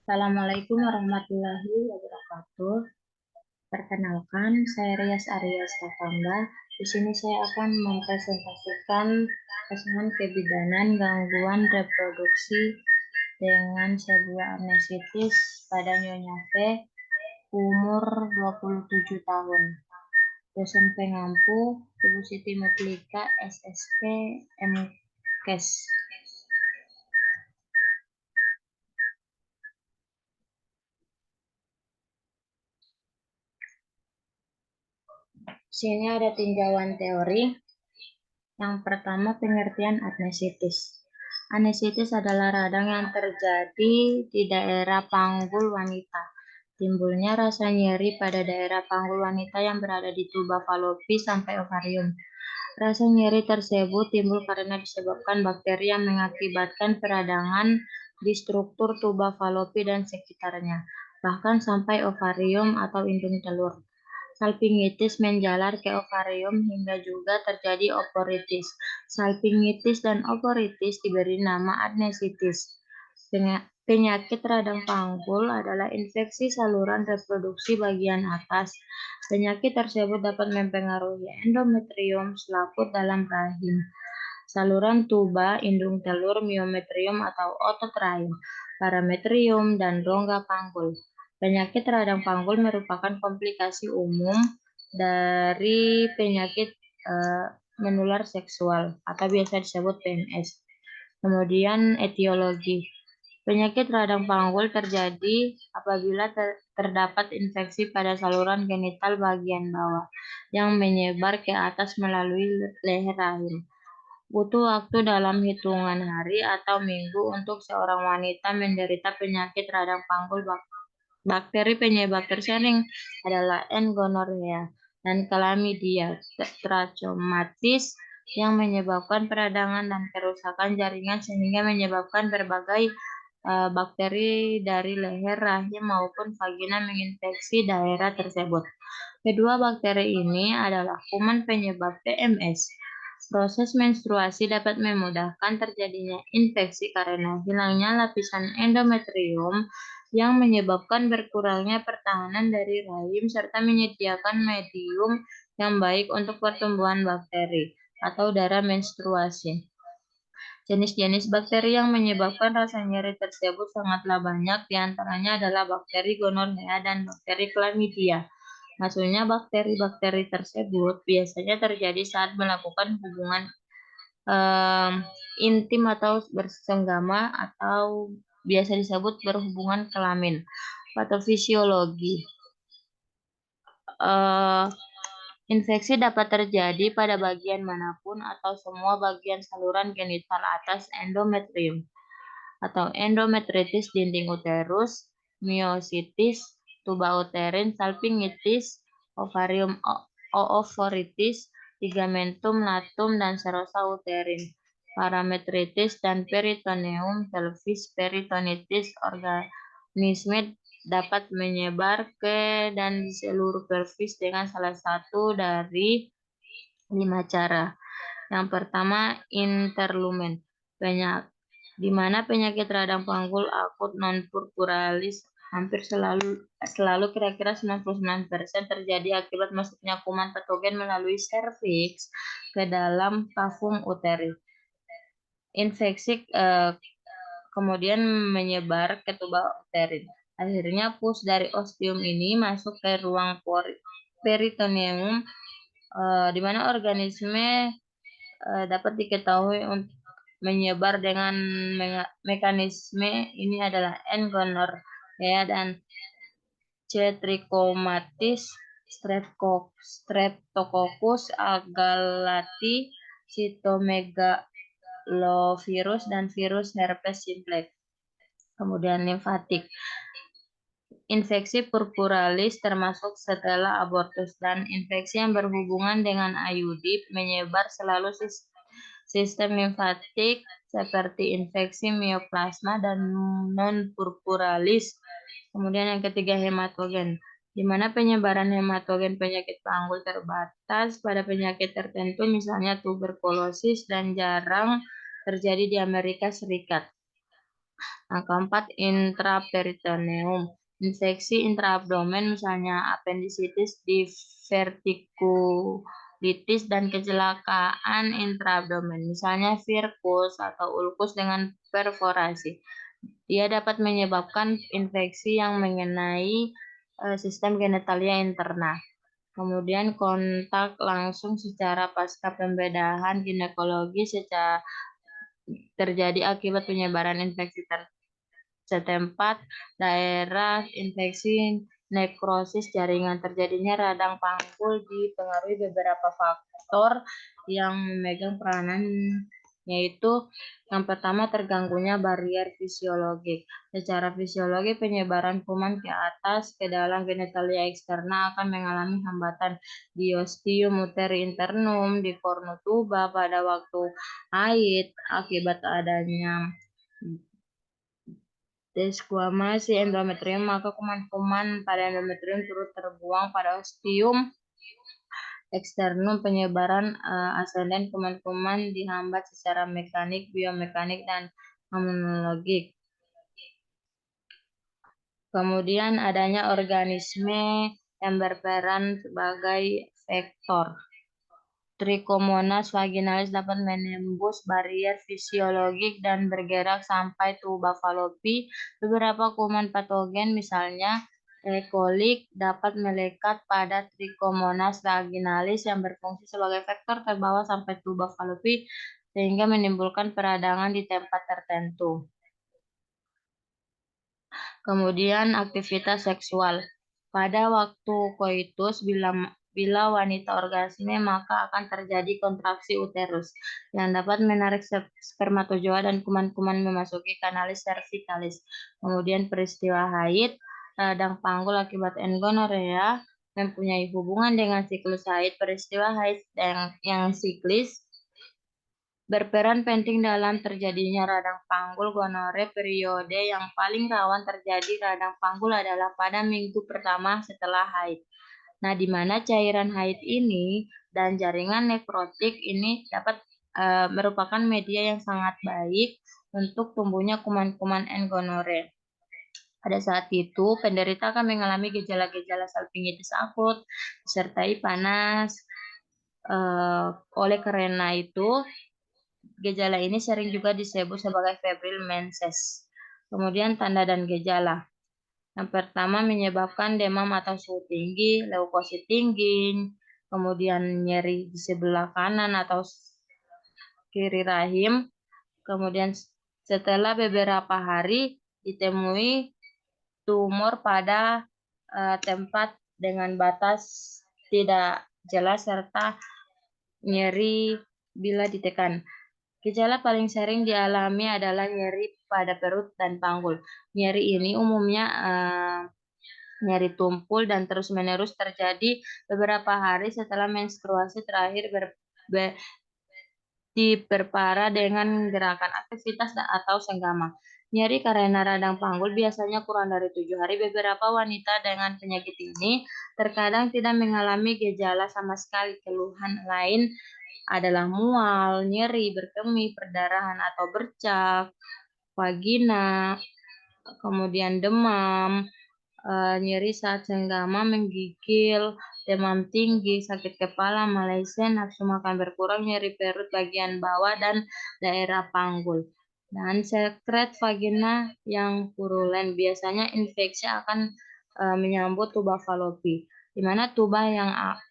Assalamualaikum warahmatullahi wabarakatuh. Perkenalkan, saya Rias Arya Stavamba. Di sini saya akan mempresentasikan kesan kebidanan gangguan reproduksi dengan sebuah amnesitis pada Nyonya V, umur 27 tahun. Dosen pengampu, Ibu Siti Mutlika, SSK, MKes. Sini ada tinjauan teori. Yang pertama, pengertian anesitis. Anesitis adalah radang yang terjadi di daerah panggul wanita. Timbulnya rasa nyeri pada daerah panggul wanita yang berada di tuba falopi sampai ovarium. Rasa nyeri tersebut timbul karena disebabkan bakteri yang mengakibatkan peradangan di struktur tuba falopi dan sekitarnya, bahkan sampai ovarium atau indung telur. Salpingitis menjalar ke ovarium hingga juga terjadi ovoritis. Salpingitis dan ovoritis diberi nama anesitis. Penyakit radang panggul adalah infeksi saluran reproduksi bagian atas. Penyakit tersebut dapat mempengaruhi endometrium, selaput dalam rahim, saluran tuba, indung telur, miometrium atau otot rahim, parametrium, dan rongga panggul. Penyakit radang panggul merupakan komplikasi umum dari penyakit menular seksual atau biasa disebut PMS. Kemudian etiologi. Penyakit radang panggul terjadi apabila terdapat infeksi pada saluran genital bagian bawah yang menyebar ke atas melalui leher rahim. Butuh waktu dalam hitungan hari atau minggu untuk seorang wanita menderita penyakit radang panggul. Bakteri penyebab tersering adalah N. gonorrhea dan Chlamydia trachomatis yang menyebabkan peradangan dan kerusakan jaringan sehingga menyebabkan berbagai bakteri dari leher, rahim maupun vagina menginfeksi daerah tersebut. Kedua bakteri ini adalah kuman penyebab PMS. Proses menstruasi dapat memudahkan terjadinya infeksi karena hilangnya lapisan endometrium yang menyebabkan berkurangnya pertahanan dari rahim serta menyediakan medium yang baik untuk pertumbuhan bakteri atau darah menstruasi. Jenis-jenis bakteri yang menyebabkan rasa nyeri tersebut sangatlah banyak, diantaranya adalah bakteri gonorrhea dan bakteri chlamydia. Maksudnya bakteri-bakteri tersebut biasanya terjadi saat melakukan hubungan intim atau bersenggama atau biasa disebut berhubungan kelamin. Patofisiologi. Infeksi dapat terjadi pada bagian manapun atau semua bagian saluran genital atas endometrium atau endometritis dinding uterus, miositis, tuba uterin, salpingitis, ovarium oovoritis, ligamentum latum dan serosa uterin, parametritis dan peritoneum pelvis, peritonitis. Organisme dapat menyebar ke dan di seluruh pelvis dengan salah satu dari 5 cara. Yang pertama, interlumen, di mana penyakit radang panggul akut non-purpuralis hampir selalu kira-kira 99% terjadi akibat masuknya kuman patogen melalui serviks ke dalam kafum uteri. Infeksi kemudian menyebar ke tuba uterin. Akhirnya pus dari ostium ini masuk ke ruang peritoneum, di mana organisme dapat diketahui untuk menyebar dengan mekanisme ini adalah N. gonorrhea dan C. trichomatis, Streptococcus agalati, cytomegalovirus, dan virus herpes simplex. Kemudian limfatik. Infeksi purpuralis termasuk setelah abortus dan infeksi yang berhubungan dengan IUD menyebar selalu sistem limfatik seperti infeksi mioplasma dan non-purpuralis. Kemudian yang ketiga hematogen, di mana penyebaran hematogen penyakit panggul terbatas pada penyakit tertentu, misalnya tuberkulosis, dan jarang terjadi di Amerika Serikat. Yang keempat, intraperitoneum. Infeksi intraabdomen, misalnya appendicitis, divertikulitis, dan kecelakaan intraabdomen, misalnya virkus atau ulkus dengan perforasi. Dia dapat menyebabkan infeksi yang mengenai sistem genitalia interna. Kemudian kontak langsung secara pasca pembedahan ginekologi terjadi akibat penyebaran infeksi setempat, daerah infeksi, nekrosis jaringan. Terjadinya radang panggul dipengaruhi beberapa faktor yang memegang peranan, yaitu yang pertama terganggunya barier fisiologik. Secara fisiologi, penyebaran kuman ke atas ke dalam genitalia eksterna akan mengalami hambatan di ostium uteri internum, di kornutuba pada waktu haid akibat adanya desquamasi endometrium, maka kuman-kuman pada endometrium turut terbuang pada ostium eksternum. Penyebaran ascending kuman-kuman dihambat secara mekanik, biomekanik, dan imunologik. Kemudian adanya organisme yang berperan sebagai vektor. Trichomonas vaginalis dapat menembus barier fisiologik dan bergerak sampai tuba fallopi. Beberapa kuman patogen, misalnya E. coli, dapat melekat pada Trichomonas vaginalis yang berfungsi sebagai vektor terbawa sampai tuba fallopi sehingga menimbulkan peradangan di tempat tertentu. Kemudian aktivitas seksual. Pada waktu koitus, bila wanita orgasme, maka akan terjadi kontraksi uterus yang dapat menarik spermatozoa dan kuman-kuman memasuki kanalis cervicalis. Kemudian peristiwa haid, radang panggul akibat gonorea mempunyai hubungan dengan siklus haid. Peristiwa haid yang siklis berperan penting dalam terjadinya radang panggul gonore. Periode yang paling rawan terjadi radang panggul adalah pada minggu pertama setelah haid. Nah, di mana cairan haid ini dan jaringan nekrotik ini dapat merupakan media yang sangat baik untuk tumbuhnya kuman-kuman gonore. Pada saat itu, penderita akan mengalami gejala-gejala salpingitis akut, disertai panas. Oleh karena itu, gejala ini sering juga disebut sebagai febrile menses. Kemudian tanda dan gejala. Yang pertama menyebabkan demam atau suhu tinggi, leukosit tinggi, kemudian nyeri di sebelah kanan atau kiri rahim. Kemudian setelah beberapa hari ditemui tumor pada tempat dengan batas tidak jelas serta nyeri bila ditekan. Gejala paling sering dialami adalah nyeri pada perut dan panggul. Nyeri ini umumnya nyeri tumpul dan terus-menerus terjadi beberapa hari setelah menstruasi terakhir, diperparah dengan gerakan aktivitas atau senggama. Nyeri karena radang panggul biasanya kurang dari 7 hari. Beberapa wanita dengan penyakit ini terkadang tidak mengalami gejala sama sekali. Keluhan lain adalah mual, nyeri, berkemih, perdarahan atau bercak, vagina, kemudian demam, nyeri saat senggama, menggigil, demam tinggi, sakit kepala, malesen, nafsu makan berkurang, nyeri perut bagian bawah dan daerah panggul, dan sekret vagina yang purulen. Biasanya infeksi akan menyambut tuba fallopi, di mana tuba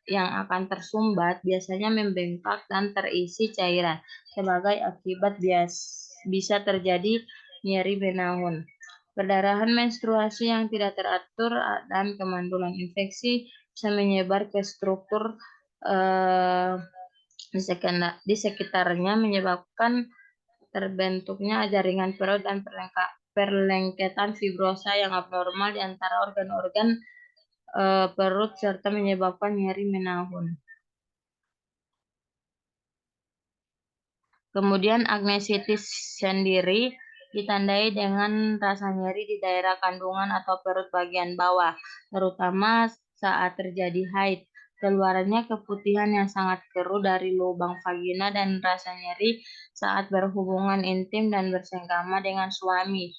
yang akan tersumbat biasanya membengkak dan terisi cairan. Sebagai akibat bisa terjadi nyeri menahun, perdarahan menstruasi yang tidak teratur, dan kemandulan. Infeksi bisa menyebar ke struktur di sekitarnya, menyebabkan terbentuknya jaringan perut dan perlengketan fibrosa yang abnormal di antara organ-organ perut serta menyebabkan nyeri menahun. Kemudian agnesitis sendiri ditandai dengan rasa nyeri di daerah kandungan atau perut bagian bawah, terutama saat terjadi haid. Keluarannya keputihan yang sangat keruh dari lubang vagina dan rasa nyeri saat berhubungan intim dan bersenggama dengan suami.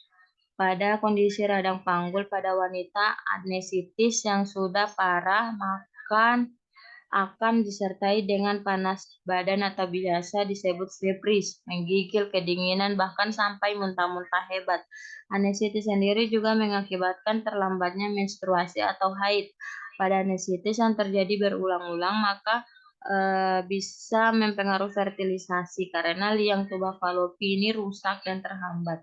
Pada kondisi radang panggul pada wanita agnesitis yang sudah parah, maka akan disertai dengan panas badan atau biasa disebut febris, menggigil, kedinginan, bahkan sampai muntah-muntah hebat. Anesitis sendiri juga mengakibatkan terlambatnya menstruasi atau haid. Pada anesitis yang terjadi berulang-ulang, maka bisa mempengaruhi fertilisasi karena liang tuba falopi ini rusak dan terhambat.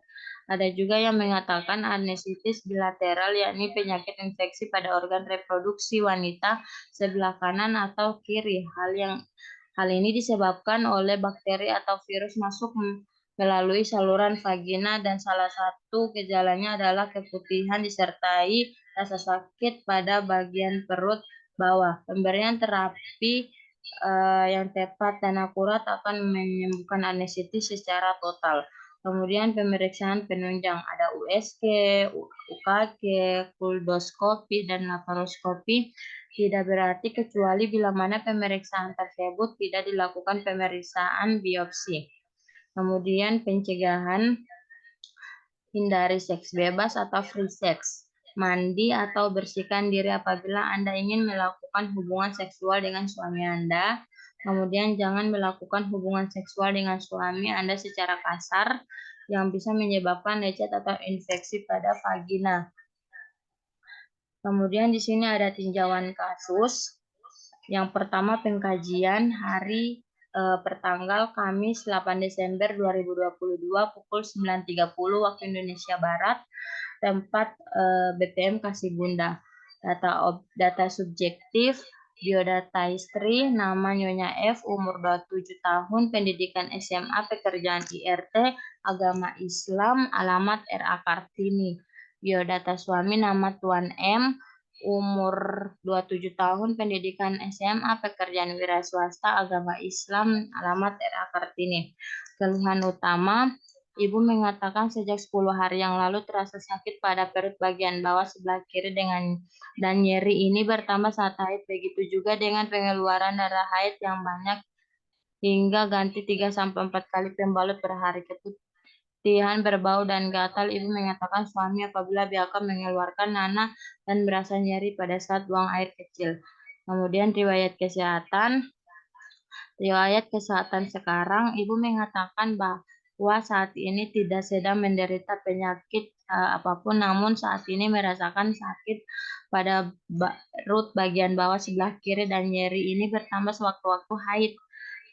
Ada juga yang mengatakan anesitis bilateral, yakni penyakit infeksi pada organ reproduksi wanita sebelah kanan atau kiri. Hal ini disebabkan oleh bakteri atau virus masuk melalui saluran vagina dan salah satu gejalanya adalah keputihan disertai rasa sakit pada bagian perut bawah. Pemberian terapi yang tepat dan akurat akan menyembuhkan anesitis secara total. Kemudian pemeriksaan penunjang ada USG, UKG, kolposkopi, dan laparoskopi. Tidak berarti kecuali bila mana pemeriksaan tersebut tidak dilakukan pemeriksaan biopsi. Kemudian pencegahan, hindari seks bebas atau free sex. Mandi atau bersihkan diri apabila Anda ingin melakukan hubungan seksual dengan suami Anda. Kemudian jangan melakukan hubungan seksual dengan suami Anda secara kasar yang bisa menyebabkan lecet atau infeksi pada vagina. Kemudian di sini ada tinjauan kasus. Yang pertama pengkajian hari pertanggal Kamis 8 Desember 2022 pukul 9.30 waktu Indonesia Barat, tempat BPM Kasih Bunda. Data subjektif, biodata istri, nama Nyonya F, umur 27 tahun, pendidikan SMA, pekerjaan IRT, agama Islam, alamat RA Kartini. Biodata suami, nama Tuan M, umur 27 tahun, pendidikan SMA, pekerjaan wira swasta, agama Islam, alamat RA Kartini. Keluhan utama, Ibu mengatakan sejak 10 hari yang lalu terasa sakit pada perut bagian bawah sebelah kiri dan nyeri ini bertambah saat haid. Begitu juga dengan pengeluaran darah haid yang banyak hingga ganti 3-4 kali pembalut per hari. Keputihan berbau dan gatal. Ibu mengatakan suami apabila biarkan mengeluarkan nanah dan merasa nyeri pada saat buang air kecil. Kemudian riwayat kesehatan sekarang, Ibu mengatakan bahwa saat ini tidak sedang menderita penyakit apapun, namun saat ini merasakan sakit pada perut bagian bawah sebelah kiri dan nyeri ini bertambah sewaktu-waktu haid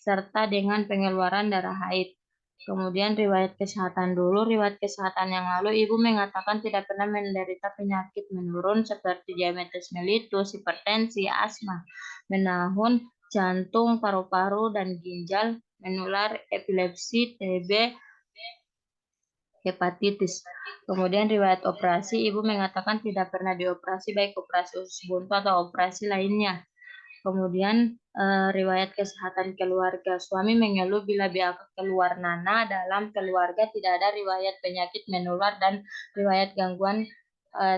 serta dengan pengeluaran darah haid. Kemudian riwayat kesehatan dulu. Riwayat kesehatan yang lalu, Ibu mengatakan tidak pernah menderita penyakit menurun seperti diabetes mellitus, hipertensi, asma, menahun, jantung, paru-paru, dan ginjal, menular, epilepsi, TB, hepatitis. Kemudian riwayat operasi, Ibu mengatakan tidak pernah dioperasi, baik operasi usus buntu atau operasi lainnya. Kemudian riwayat kesehatan keluarga. Suami mengeluh bila BAK keluar nanah. Dalam keluarga tidak ada riwayat penyakit menular dan riwayat gangguan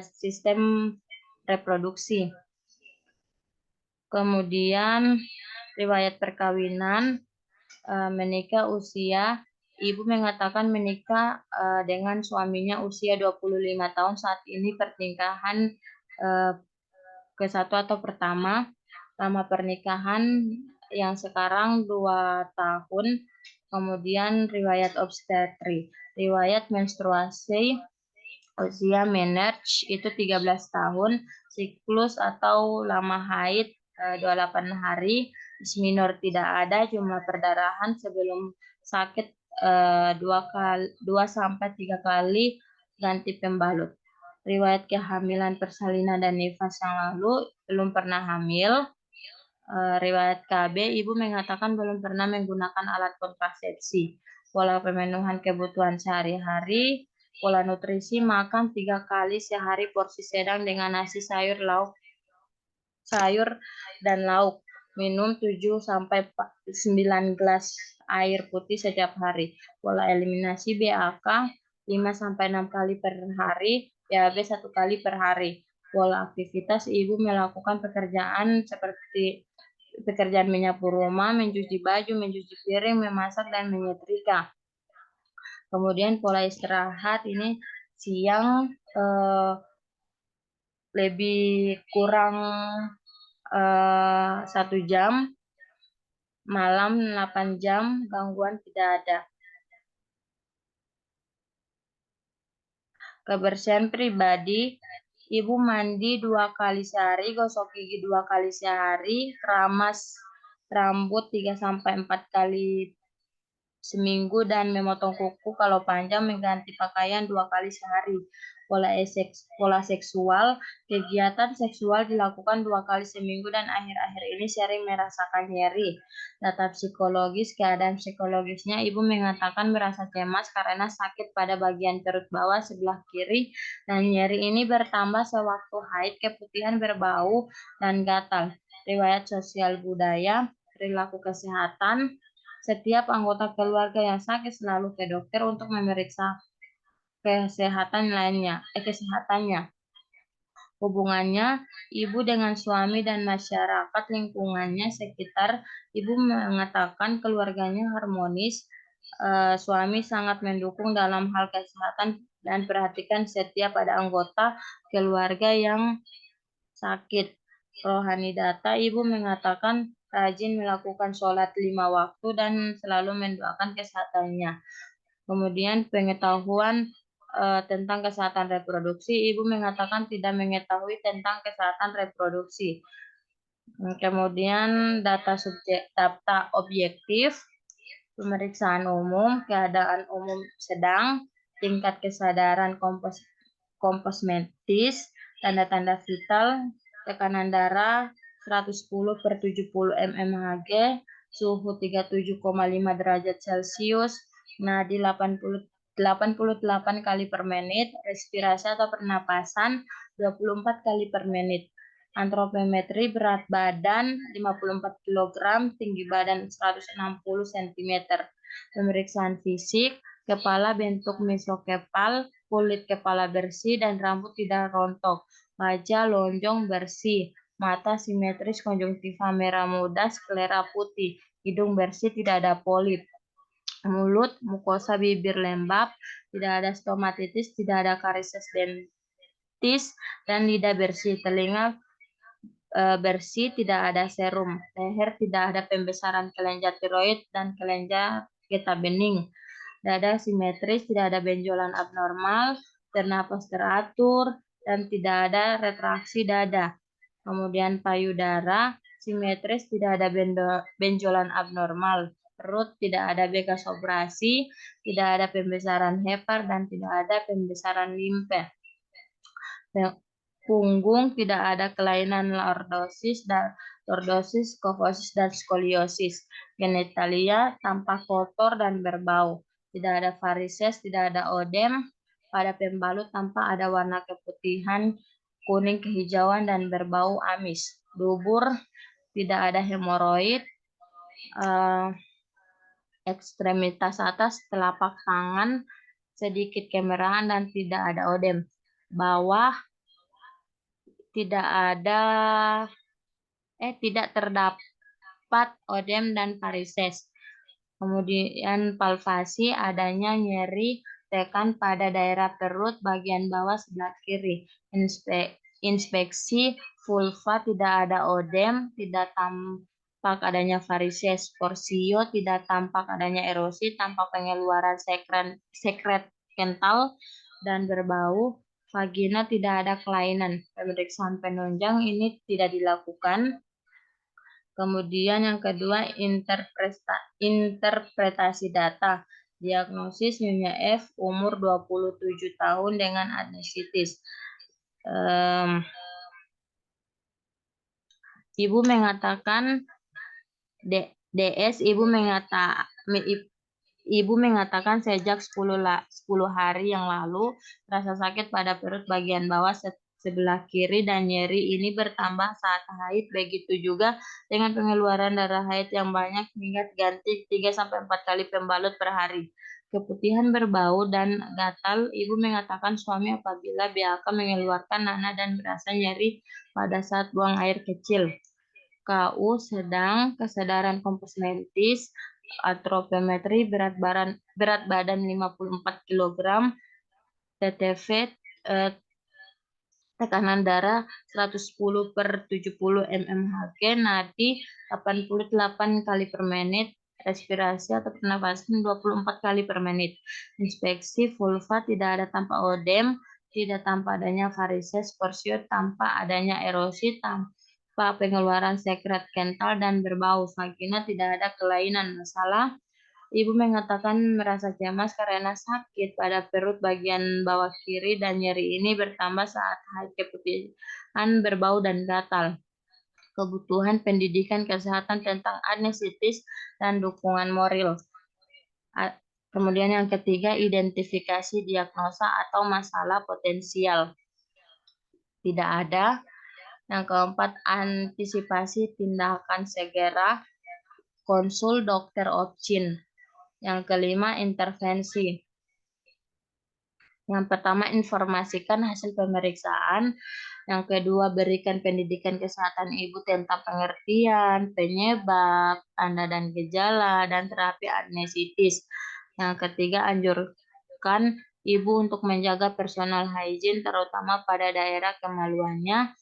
sistem reproduksi. Kemudian riwayat perkawinan, menikah usia. Ibu mengatakan menikah dengan suaminya usia 25 tahun. Saat ini pernikahan ke-1 atau pertama. Lama pernikahan yang sekarang 2 tahun. Kemudian riwayat obstetri, riwayat menstruasi, usia menarche itu 13 tahun, siklus atau lama haid 28 hari, disminor tidak ada, jumlah perdarahan sebelum sakit 2-3 kali ganti pembalut. Riwayat kehamilan, persalinan, dan nifas yang lalu belum pernah hamil. Riwayat KB, Ibu mengatakan belum pernah menggunakan alat kontrasepsi. Pola pemenuhan kebutuhan sehari-hari, pola nutrisi, makan 3 kali sehari porsi sedang dengan nasi sayur dan lauk. minum 7-9 gelas air putih setiap hari. Pola eliminasi BAK 5-6 kali per hari, BAB 1 kali per hari. Pola aktivitas, ibu melakukan pekerjaan seperti pekerjaan menyapu rumah, mencuci baju, mencuci piring, memasak, dan menyetrika. Kemudian pola istirahat ini siang lebih kurang 1 jam, malam 8 jam, gangguan tidak ada. Kebersihan pribadi, ibu mandi 2 kali sehari, gosok gigi 2 kali sehari, keramas rambut 3-4 kali seminggu, dan memotong kuku kalau panjang, mengganti pakaian 2 kali sehari. Pola seksual, kegiatan seksual dilakukan 2 kali seminggu dan akhir-akhir ini sering merasakan nyeri. Data psikologis, keadaan psikologisnya, ibu mengatakan merasa cemas karena sakit pada bagian perut bawah sebelah kiri, dan nyeri ini bertambah sewaktu haid, keputihan, berbau, dan gatal. Riwayat sosial budaya, perilaku kesehatan, setiap anggota keluarga yang sakit selalu ke dokter untuk memeriksa kesehatannya. Hubungannya ibu dengan suami dan masyarakat lingkungannya sekitar, ibu mengatakan keluarganya harmonis. Suami sangat mendukung dalam hal kesehatan dan perhatikan setiap ada anggota keluarga yang sakit. Rohani data, ibu mengatakan rajin melakukan sholat 5 waktu dan selalu mendoakan kesehatannya. Kemudian pengetahuan tentang kesehatan reproduksi, ibu mengatakan tidak mengetahui tentang kesehatan reproduksi. Kemudian data objektif, pemeriksaan umum, keadaan umum sedang, tingkat kesadaran kosmetis, tanda-tanda vital, tekanan darah 110/70 mmHg, suhu 37,5 derajat Celcius, nadi 88 kali per menit, respirasi atau pernapasan 24 kali per menit. Antropometri, berat badan 54 kg, tinggi badan 160 cm. Pemeriksaan fisik, kepala bentuk mesokepal, kulit kepala bersih dan rambut tidak rontok, wajah lonjong bersih, mata simetris, konjungtiva merah muda, sklera putih, hidung bersih, tidak ada polip, mulut, mukosa bibir lembab, tidak ada stomatitis, tidak ada karises dentis, dan lidah bersih, telinga bersih, tidak ada serum, leher tidak ada pembesaran kelenjar tiroid dan kelenjar getah bening, dada simetris, tidak ada benjolan abnormal, bernapas teratur, dan tidak ada retraksi dada. Kemudian payudara simetris, tidak ada benjolan abnormal, perut tidak ada bekas operasi, tidak ada pembesaran hepar, dan tidak ada pembesaran limfe. Punggung tidak ada kelainan lordosis, kyfosis, dan skoliosis. Genitalia tampak kotor dan berbau. Tidak ada varises, tidak ada odem. Pada pembalut tampak ada warna keputihan, kuning kehijauan, dan berbau amis. Dubur tidak ada hemoroid. Ekstremitas atas telapak tangan sedikit kemerahan dan tidak ada odem. Bawah tidak terdapat odem dan varises. Kemudian palpasi, adanya nyeri tekan pada daerah perut bagian bawah sebelah kiri. Inspeksi vulva, tidak ada odem, tidak tampak adanya varises. Porsio, tidak tampak adanya erosi, tampak pengeluaran sekret kental dan berbau. Vagina tidak ada kelainan. Pemeriksaan penunjang ini tidak dilakukan. Kemudian yang kedua, interpretasi data. Diagnosis Nyonya F, umur 27 tahun dengan adnesitis. Ibu mengatakan DS, Ibu mengatakan sejak 10 hari yang lalu rasa sakit pada perut bagian bawah sebelah kiri dan nyeri ini bertambah saat haid. Begitu juga dengan pengeluaran darah haid yang banyak hingga ganti 3-4 kali pembalut per hari. Keputihan berbau dan gatal, ibu mengatakan suami apabila BAK mengeluarkan nanah dan berasa nyeri pada saat buang air kecil. KU sedang, kesadaran kompos mentis, atropometri, berat badan 54 kg, TTV, tekanan darah 110/70 mmHg, nadi 88 kali per menit, respirasi atau pernapasan 24 kali per menit. Inspeksi vulva tidak ada tanpa odem, tidak tanpa adanya varises, porsiot tanpa adanya erosi, tanpa pengeluaran sekret kental dan berbau. Vagina tidak ada kelainan. Masalah, ibu mengatakan merasa cemas karena sakit pada perut bagian bawah kiri dan nyeri ini bertambah saat haid, keputihan berbau dan gatal. Kebutuhan pendidikan kesehatan tentang anestesitis dan dukungan moral. Kemudian yang ketiga, identifikasi diagnosa atau masalah potensial. Tidak ada. Yang keempat, antisipasi tindakan segera, konsul dokter obgyn. Yang kelima, intervensi. Yang pertama, informasikan hasil pemeriksaan. Yang kedua, berikan pendidikan kesehatan ibu tentang pengertian, penyebab, tanda dan gejala, dan terapi anestesitis. Yang ketiga, anjurkan ibu untuk menjaga personal hygiene, terutama pada daerah kemaluannya.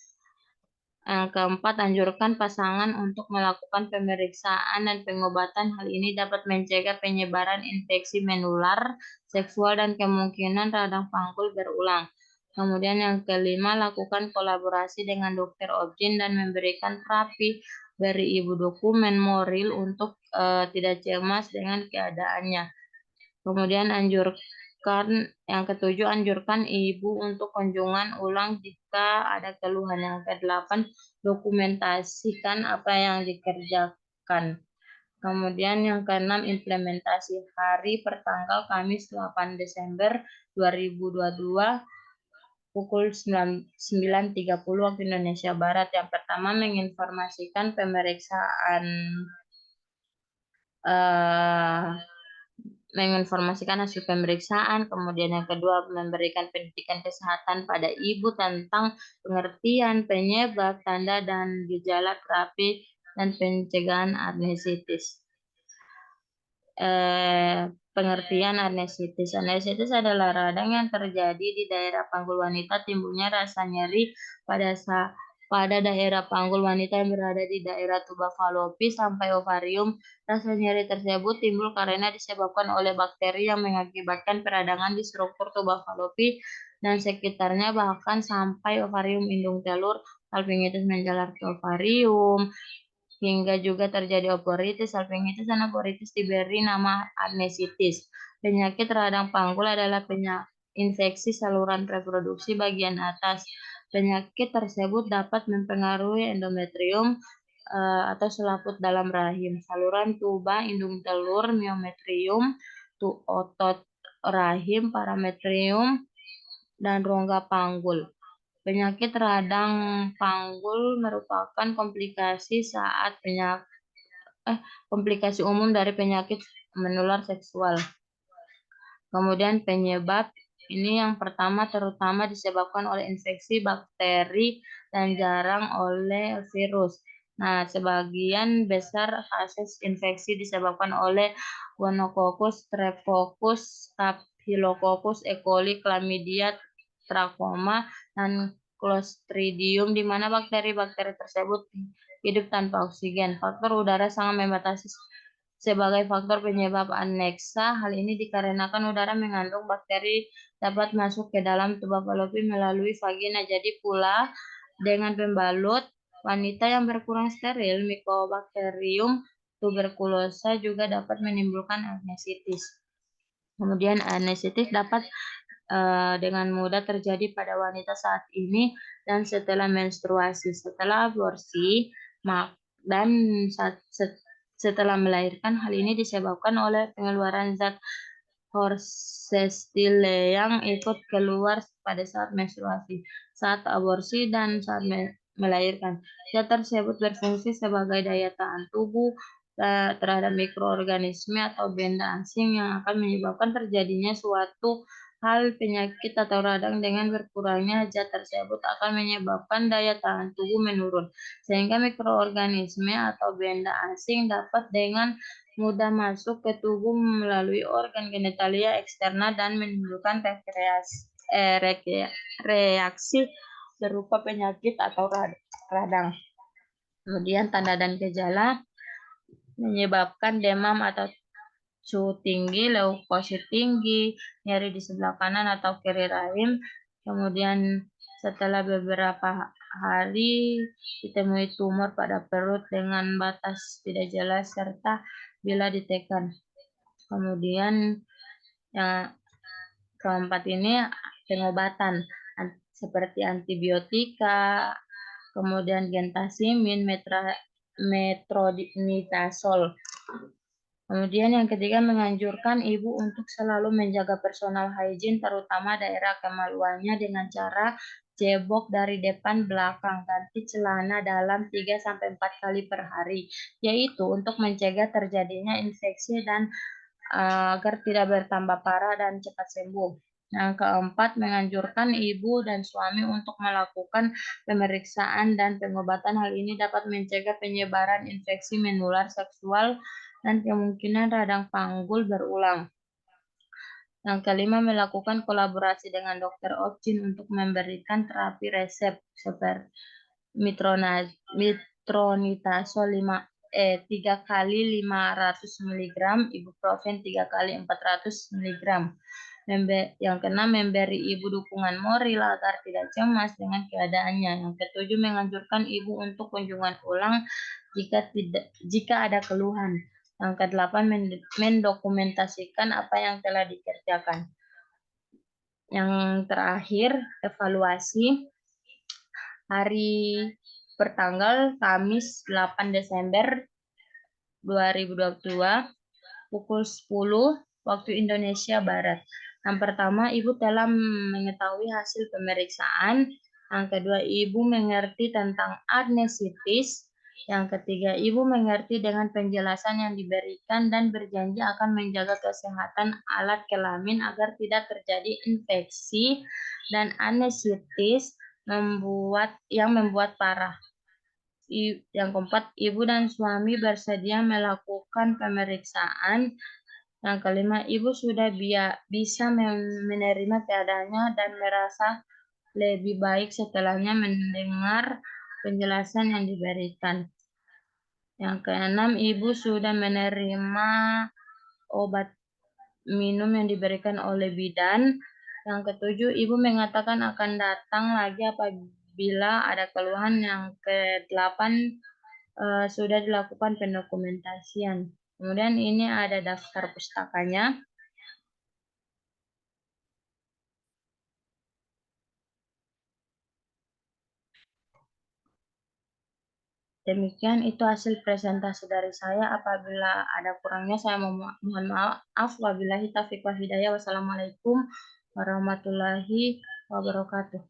Yang keempat, anjurkan pasangan untuk melakukan pemeriksaan dan pengobatan. Hal ini dapat mencegah penyebaran infeksi menular seksual dan kemungkinan radang panggul berulang. Kemudian yang kelima, lakukan kolaborasi dengan dokter obgyn dan memberikan terapi. Beri ibu dokumen moral untuk tidak cemas dengan keadaannya. Kemudian yang ketujuh, anjurkan ibu untuk kunjungan ulang jika ada keluhan. Yang kedelapan, dokumentasikan apa yang dikerjakan. Kemudian yang keenam, implementasi. Hari pertanggal Kamis 8 Desember 2022 pukul 9.30 waktu Indonesia Barat. Yang pertama, menginformasikan pemeriksaan menginformasikan hasil pemeriksaan, kemudian yang kedua memberikan pendidikan kesehatan pada ibu tentang pengertian, penyebab, tanda dan gejala, terapi dan pencegahan anestesitis. Pengertian anestesitis. Anestesitis adalah radang yang terjadi di daerah panggul wanita, timbulnya rasa nyeri pada daerah panggul wanita yang berada di daerah tuba falopi sampai ovarium. Rasa nyeri tersebut timbul karena disebabkan oleh bakteri yang mengakibatkan peradangan di struktur tuba falopi dan sekitarnya, bahkan sampai ovarium indung telur. Salpingitis menjalar ke ovarium, hingga juga terjadi oporitis. Salpingitis dan oporitis diberi nama anestesitis. Penyakit radang panggul adalah infeksi saluran reproduksi bagian atas. Penyakit tersebut dapat mempengaruhi endometrium atau selaput dalam rahim, saluran tuba, indung telur, myometrium, otot rahim, parametrium, dan rongga panggul. Penyakit radang panggul merupakan komplikasi umum dari penyakit menular seksual. Kemudian penyebab ini yang pertama terutama disebabkan oleh infeksi bakteri dan jarang oleh virus. Nah, sebagian besar kasus infeksi disebabkan oleh Gonococcus, Streptococcus, Staphylococcus, E. coli, Chlamydia, Trachoma, dan Clostridium, di mana bakteri-bakteri tersebut hidup tanpa oksigen. Faktor udara sangat membatasi sebagai faktor penyebab aneksa. Hal ini dikarenakan udara mengandung bakteri dapat masuk ke dalam tuba falopi melalui vagina. Jadi pula dengan pembalut wanita yang berkurang steril, Mycobacterium tuberculosa juga dapat menimbulkan anestesitis. Kemudian anestesitis dapat dengan mudah terjadi pada wanita saat ini dan setelah menstruasi, setelah aborsi, dan setelah melahirkan. Hal ini disebabkan oleh pengeluaran zat Horsestille yang ikut keluar pada saat menstruasi, saat aborsi, dan saat melahirkan. Zat tersebut berfungsi sebagai daya tahan tubuh terhadap mikroorganisme atau benda asing yang akan menyebabkan terjadinya suatu hal penyakit atau radang. Dengan berkurangnya zat tersebut akan menyebabkan daya tahan tubuh menurun, sehingga mikroorganisme atau benda asing dapat dengan mudah masuk ke tubuh melalui organ genitalia eksternal dan menimbulkan reaksi berupa penyakit atau radang. Kemudian tanda dan gejala menyebabkan demam atau suhu tinggi, leukosit tinggi, nyeri di sebelah kanan atau kiri rahim. Kemudian setelah beberapa hari ditemui tumor pada perut dengan batas tidak jelas serta bila ditekan. Kemudian yang keempat ini pengobatan seperti antibiotika, kemudian gentasimin, metronidazol. Kemudian yang ketiga, menganjurkan ibu untuk selalu menjaga personal hygiene, terutama daerah kemaluannya dengan cara cebok dari depan belakang, ganti celana dalam 3-4 kali per hari, yaitu untuk mencegah terjadinya infeksi dan agar tidak bertambah parah dan cepat sembuh. Yang keempat, menganjurkan ibu dan suami untuk melakukan pemeriksaan dan pengobatan. Hal ini dapat mencegah penyebaran infeksi menular seksual dan kemungkinan radang panggul berulang. Yang kelima, melakukan kolaborasi dengan dokter obgyn untuk memberikan terapi resep seperti metronidazol 3 kali 500 mg, ibuprofen 3 kali 400 mg. Yang keenam, memberi ibu dukungan moral agar tidak cemas dengan keadaannya. Yang ketujuh, menganjurkan ibu untuk kunjungan ulang jika ada keluhan. Yang kedelapan, mendokumentasikan apa yang telah dikerjakan. Yang terakhir, evaluasi. Hari pertanggal Kamis 8 Desember 2022 pukul 10 waktu Indonesia Barat. Yang pertama, ibu telah mengetahui hasil pemeriksaan. Yang kedua, ibu mengerti tentang adnesitis. Yang ketiga, ibu mengerti dengan penjelasan yang diberikan dan berjanji akan menjaga kesehatan alat kelamin agar tidak terjadi infeksi dan adnesitis yang membuat parah. Yang keempat, ibu dan suami bersedia melakukan pemeriksaan. Yang kelima, ibu sudah bisa menerima keadaannya dan merasa lebih baik setelahnya mendengar penjelasan yang diberikan. Yang keenam, ibu sudah menerima obat minum yang diberikan oleh bidan. Yang ketujuh, ibu mengatakan akan datang lagi apabila ada keluhan. Yang kedelapan, sudah dilakukan pendokumentasian. Kemudian ini ada daftar pustakanya. Demikian itu hasil presentasi dari saya. Apabila ada kurangnya saya mohon maaf. Wabillahi taufiq wal hidayah. Wassalamualaikum warahmatullahi wabarakatuh.